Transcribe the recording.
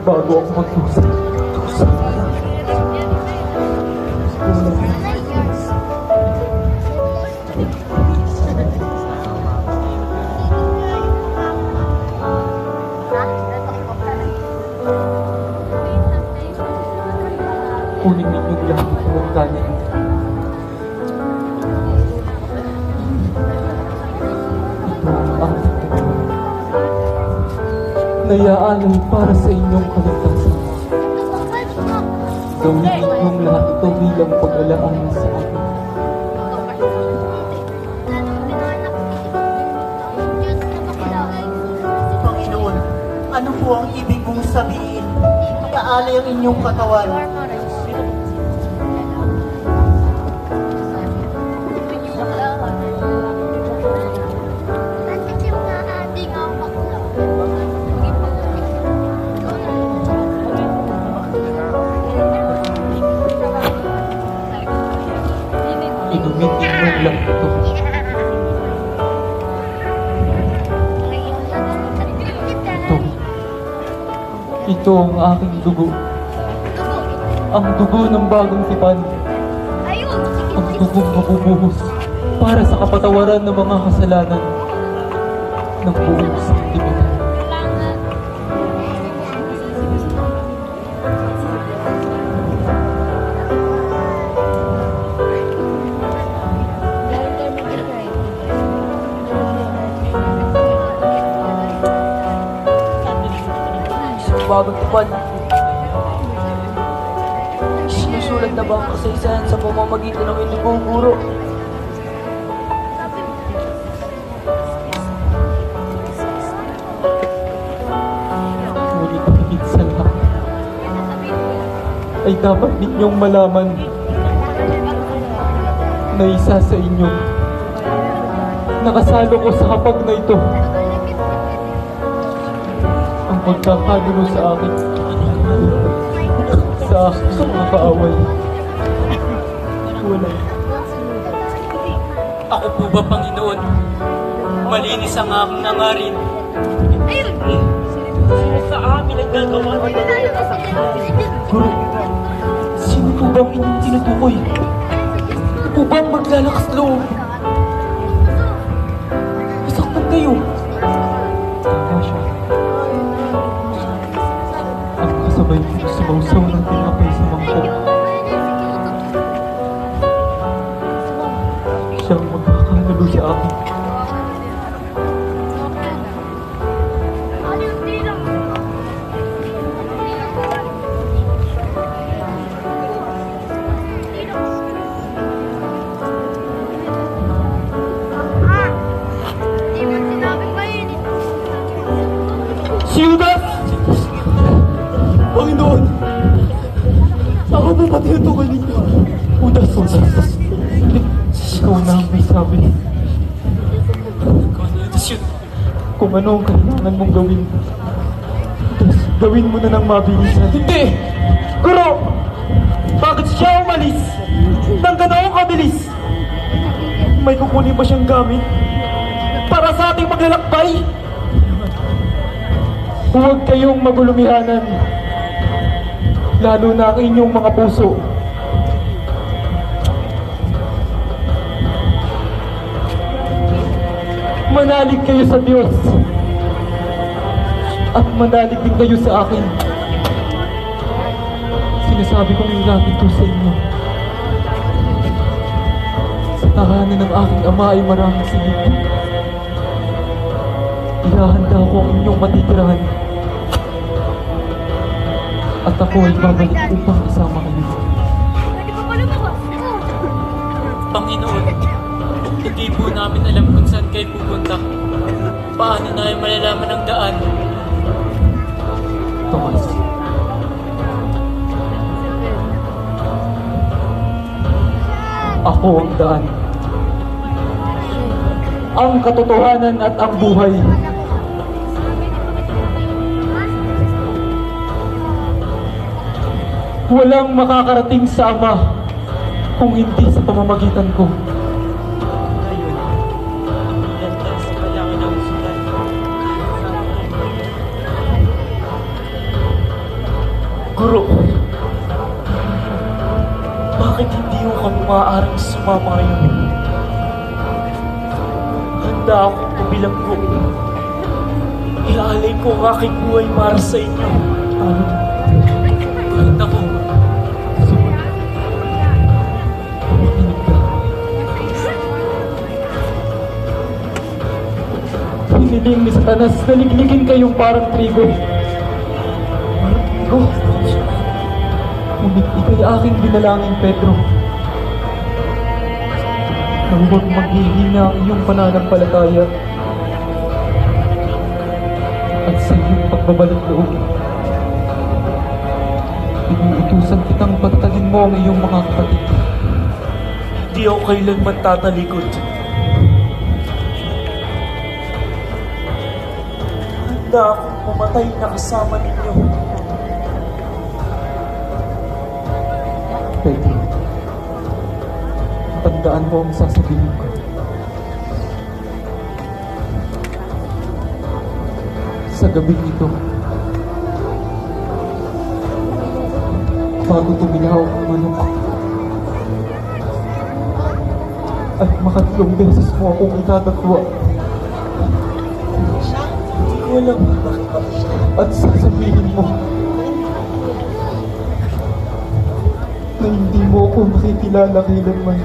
bago ako magdusa. Kunin ninyong lahat ng galing. Nayaan para sa inyong kaligtasan. Gawin ninyong lahat ito bilang pag-alaan sa akin. Panginoon, ano po ang ibig mong sabihin? Kaalay ang inyong katawan. Inumin ninyong lahat ito. Ito ang aking dugo. Ang dugo ng bagong tipan. Ang dugong mabubuhos para sa kapatawaran ng mga kasalanan ng buong sanlibutan. Bagong tipan. Sinusulat na ba ang kasaysayan sa pamamagitan ng inyong buong guro? Ngunit higit sa lahat ay dapat ninyong malaman na isa sa inyo nakasalo ko sa hapag na ito ang pagkakagulo sa akin sa aking mga kaaway. Wala. Ako po ba, Panginoon? Malinis ang aking nangarin. Sa amin ang gagawa. Guru, sino po bang inyong tinutukoy? Ano po bang maglalakas loob? Masaktan kayo. Tama siya. Ang kasabay ko sumausaw ng tinapay sa mangkok. Siyang magkakanulo sa akin. Si Judas! Panginoon! Ako po pati ito ninyo. Judas, Judas. Ikaw na ang may sabi. Kung ano ang kailangan mong gawin. Judas, gawin mo na ng mabilisan. Hindi! Guro! Bakit siya umalis? Nang ganoong kabilis? May kukunin ba siyang gamit? Para sa ating maglalakbay? Huwag kayong magulumihanan, lalo na ang inyong mga puso. Manalig kayo sa Diyos at manalig din kayo sa akin. Sinasabi kong ilapit ito sa inyo. Sa tahanan ng aking ama ay maraming silid. Ihahanda ko ang inyong matitirahan. At ako ay babalik upang isama kayo. Panginoon, hindi po namin alam kung saan kayo pupunta. Paano na malalaman ang daan? Tomas, ako ang daan, ang katotohanan at ang buhay. Walang makakarating sa Ama kung hindi sa pamamagitan ko. Guro, bakit hindi ko kami maaaring sumama ngayon? Handa akong kubilanggo. Iaalay ko ang aking buhay para sa inyo. Kahit ako, Hiniling ni Satanas na ligligin kayong parang trigo. Trigo? Ngunit ika'y aking dinalangin, Pedro. Na huwag maghihina ang iyong pananampalataya at sa iyong pagbabalik loob. Inuutusan kitang pagtagin mo ang iyong mga kapatid. Hindi ako kailanman tatalikod. Handa akong pumatay na kasama ninyo. Pedro, tandaan mo ang sasabihin ko. Sa gabing ito, bago tuminaw ang manok, at makatlong beses mo akong itatatwa. Hindi ko alam at sasabihin mo na hindi mo ako makikilala kailanman.